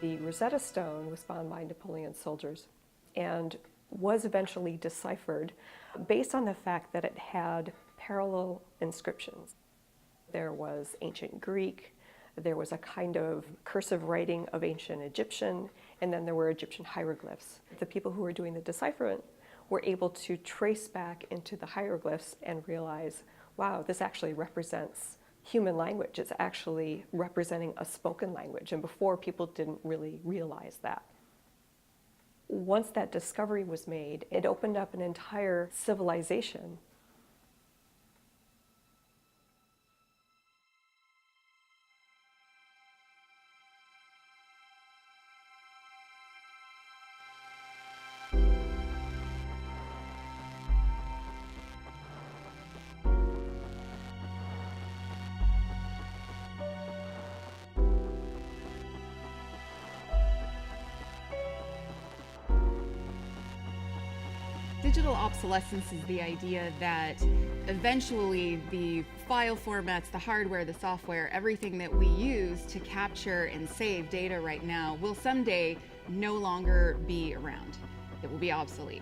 The Rosetta Stone was found by Napoleon's soldiers and was eventually deciphered based on the fact that it had parallel inscriptions. There was ancient Greek, there was a kind of cursive writing of ancient Egyptian, and then there were Egyptian hieroglyphs. The people who were doing the decipherment were able to trace back into the hieroglyphs and realize, wow, this actually represents human language. It's actually representing a spoken language, and before people didn't really realize that. Once that discovery was made, it opened up an entire civilization. Digital obsolescence is the idea that eventually the file formats, the hardware, the software, everything that we use to capture and save data right now will someday no longer be around. It will be obsolete.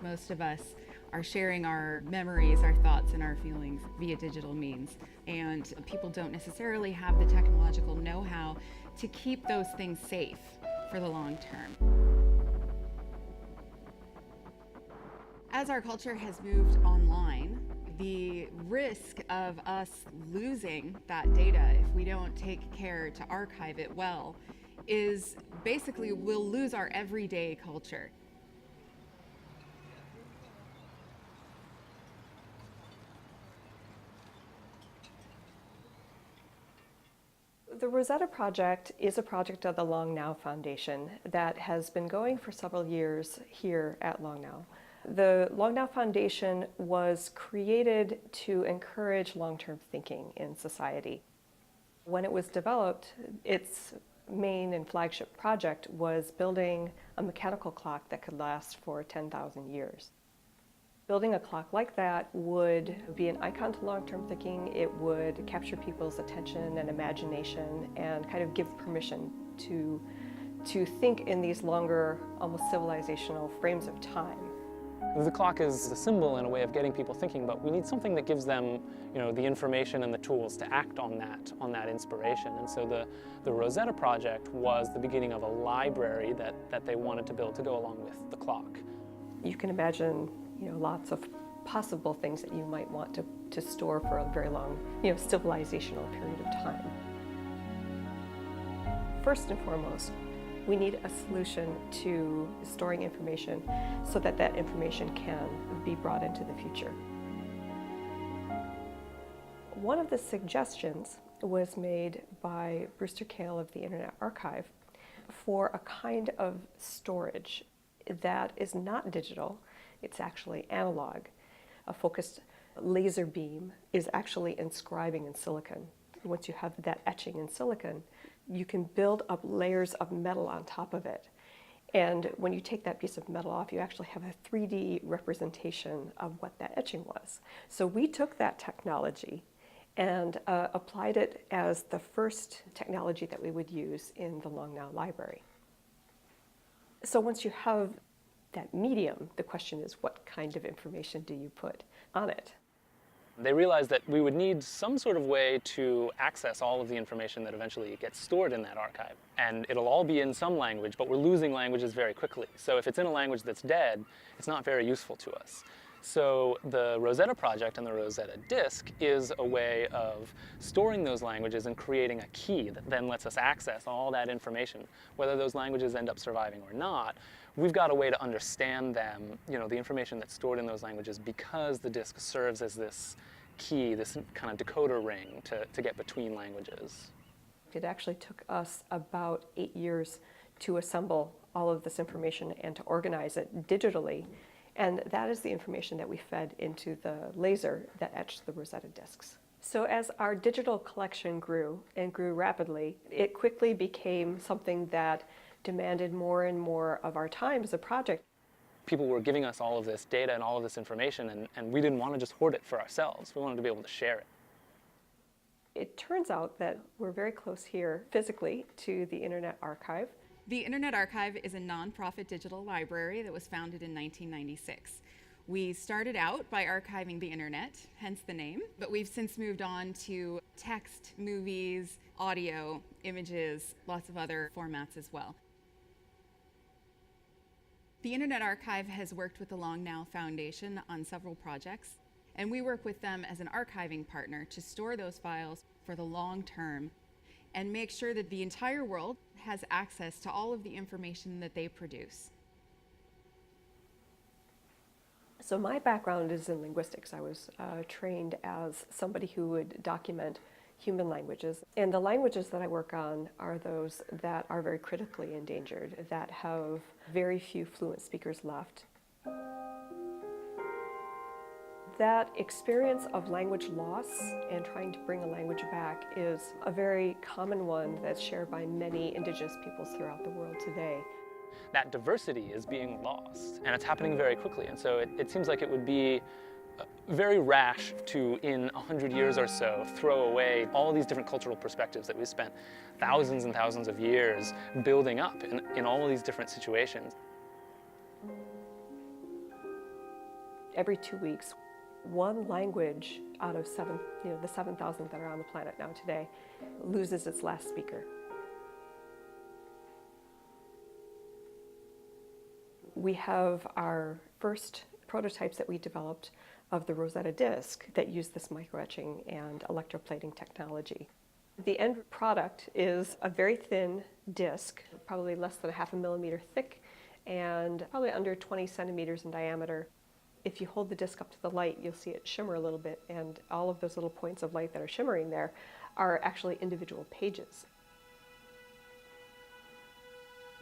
Most of us are sharing our memories, our thoughts, and our feelings via digital means. And people don't necessarily have the technological know-how to keep those things safe for the long term. As our culture has moved online, the risk of us losing that data if we don't take care to archive it well is basically we'll lose our everyday culture. The Rosetta Project is a project of the Long Now Foundation that has been going for several years here at Long Now. The Long Now Foundation was created to encourage long-term thinking in society. When it was developed, its main and flagship project was building a mechanical clock that could last for 10,000 years. Building a clock like that would be an icon to long-term thinking. It would capture people's attention and imagination and kind of give permission to think in these longer, almost civilizational frames of time. The clock is a symbol and a way of getting people thinking, but we need something that gives them, the information and the tools to act on that inspiration. And so the Rosetta Project was the beginning of a library that they wanted to build to go along with the clock. You can imagine lots of possible things that you might want to store for a very long, civilizational period of time. First and foremost, we need a solution to storing information so that that information can be brought into the future. One of the suggestions was made by Brewster Kahle of the Internet Archive for a kind of storage that is not digital. It's actually analog. A focused laser beam is actually inscribing in silicon. Once you have that etching in silicon, you can build up layers of metal on top of it. And when you take that piece of metal off, you actually have a 3D representation of what that etching was. So we took that technology and applied it as the first technology that we would use in the Long Now library. So once you have that medium, the question is, what kind of information do you put on it? They realized that we would need some sort of way to access all of the information that eventually gets stored in that archive. And it'll all be in some language, but we're losing languages very quickly. So if it's in a language that's dead, it's not very useful to us. So the Rosetta Project and the Rosetta Disk is a way of storing those languages and creating a key that then lets us access all that information. Whether those languages end up surviving or not, we've got a way to understand them, the information that's stored in those languages, because the disk serves as this key, this kind of decoder ring to get between languages. It actually took us about 8 years to assemble all of this information and to organize it digitally. And that is the information that we fed into the laser that etched the Rosetta disks. So as our digital collection grew and grew rapidly, it quickly became something that demanded more and more of our time as a project. People were giving us all of this data and all of this information, and we didn't want to just hoard it for ourselves. We wanted to be able to share it. It turns out that we're very close here physically to the Internet Archive. The Internet Archive is a nonprofit digital library that was founded in 1996. We started out by archiving the internet, hence the name, but we've since moved on to text, movies, audio, images, lots of other formats as well. The Internet Archive has worked with the Long Now Foundation on several projects, and we work with them as an archiving partner to store those files for the long term and make sure that the entire world has access to all of the information that they produce. So my background is in linguistics. I was trained as somebody who would document human languages. And the languages that I work on are those that are very critically endangered, that have very few fluent speakers left. That experience of language loss and trying to bring a language back is a very common one that's shared by many Indigenous peoples throughout the world today. That diversity is being lost, and it's happening very quickly. And so it seems like it would be very rash to, in 100 years or so, throw away all these different cultural perspectives that we've spent thousands and thousands of years building up in all of these different situations. Every 2 weeks, one language out of the 7,000 that are on the planet now today loses its last speaker. We have our first prototypes that we developed of the Rosetta Disk that use this microetching and electroplating technology. The end product is a very thin disk, probably less than 0.5 millimeter thick and probably under 20 centimeters in diameter. If you hold the disk up to the light, you'll see it shimmer a little bit, and all of those little points of light that are shimmering there are actually individual pages.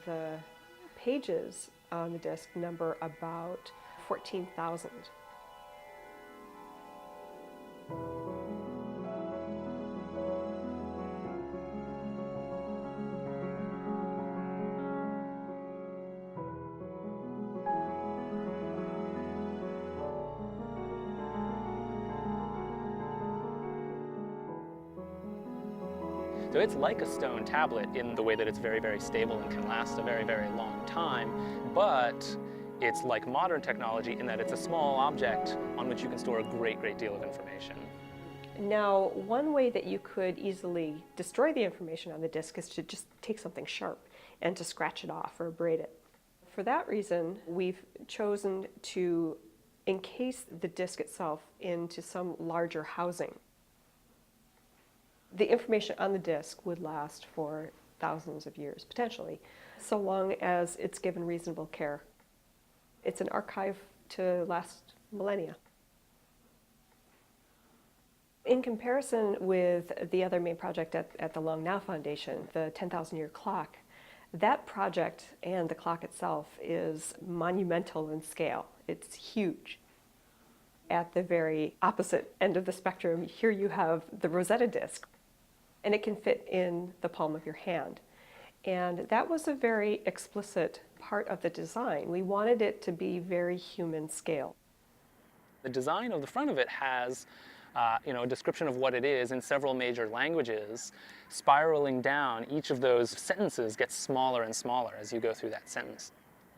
The pages on the disk number about 14,000. So it's like a stone tablet in the way that it's very, very stable and can last a very, very long time, but it's like modern technology in that it's a small object on which you can store a great, great deal of information. Now, one way that you could easily destroy the information on the disk is to just take something sharp and to scratch it off or abrade it. For that reason, we've chosen to encase the disk itself into some larger housing. The information on the disk would last for thousands of years, potentially, so long as it's given reasonable care. It's an archive to last millennia. In comparison with the other main project at the Long Now Foundation, the 10,000-year clock, that project and the clock itself is monumental in scale. It's huge. At the very opposite end of the spectrum, here you have the Rosetta Disk, and it can fit in the palm of your hand. And that was a very explicit part of the design. We wanted it to be very human scale. The design of the front of it has a description of what it is in several major languages. Spiraling down, each of those sentences gets smaller and smaller as you go through that sentence.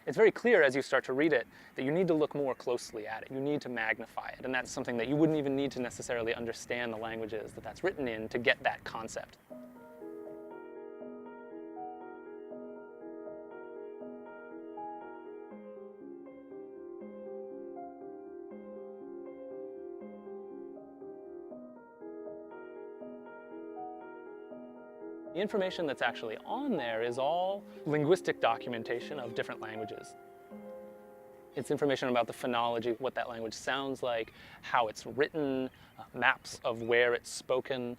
It's very clear as you start to read it that you need to look more closely at it. You need to magnify it, and that's something that you wouldn't even need to necessarily understand the languages that that's written in to get that concept. The information that's actually on there is all linguistic documentation of different languages. It's information about the phonology, what that language sounds like, how it's written, maps of where it's spoken.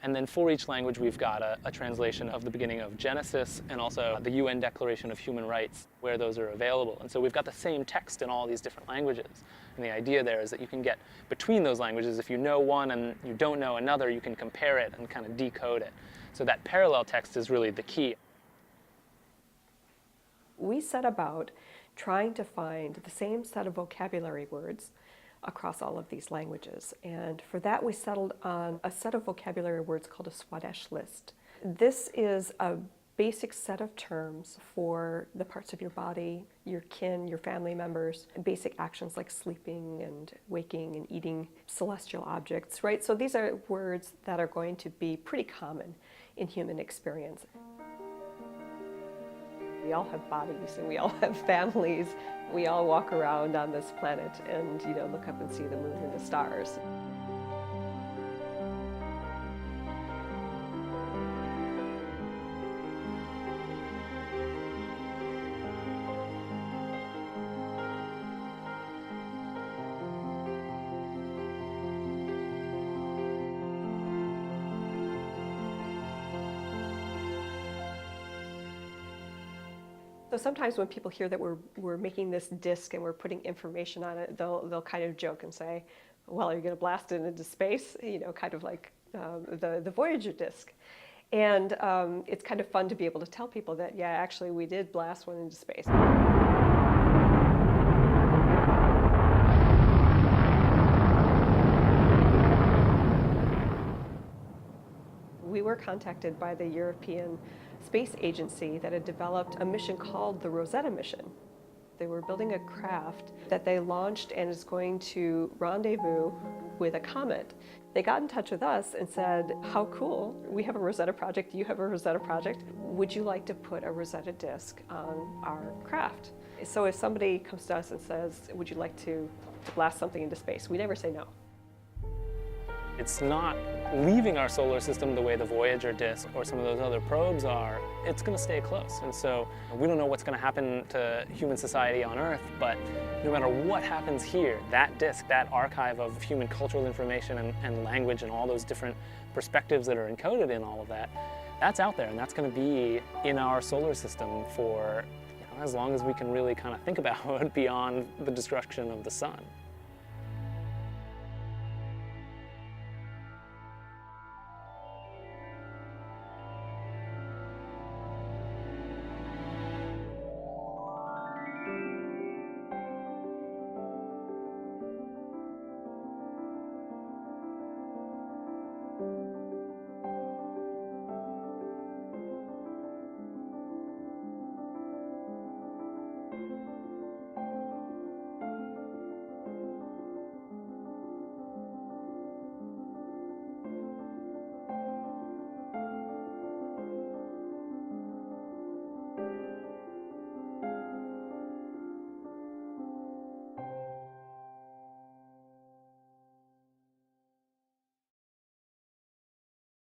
And then for each language, we've got a translation of the beginning of Genesis and also the UN Declaration of Human Rights, where those are available. And so we've got the same text in all these different languages. And the idea there is that you can get between those languages. If you know one and you don't know another, you can compare it and kind of decode it. So that parallel text is really the key. We set about trying to find the same set of vocabulary words across all of these languages. And for that, we settled on a set of vocabulary words called a Swadesh list. This is a basic set of terms for the parts of your body, your kin, your family members, and basic actions like sleeping and waking and eating celestial objects, right? So these are words that are going to be pretty common in human experience. We all have bodies and we all have families. We all walk around on this planet and, look up and see the moon and the stars. So sometimes when people hear that we're making this disk and we're putting information on it, they'll kind of joke and say, well, are you going to blast it into space? Kind of like the Voyager disk. And it's kind of fun to be able to tell people that, yeah, actually we did blast one into space. We were contacted by the European Space Agency that had developed a mission called the Rosetta mission. They were building a craft that they launched and is going to rendezvous with a comet. They got in touch with us and said, how cool, we have a Rosetta project, you have a Rosetta project. Would you like to put a Rosetta disk on our craft? So if somebody comes to us and says, would you like to blast something into space? We never say no. It's not leaving our solar system the way the Voyager disk or some of those other probes are. It's going to stay close. And so we don't know what's going to happen to human society on Earth, but no matter what happens here, that disk, that archive of human cultural information and language and all those different perspectives that are encoded in all of that, that's out there, and that's going to be in our solar system for as long as we can really kind of think about it beyond the destruction of the sun.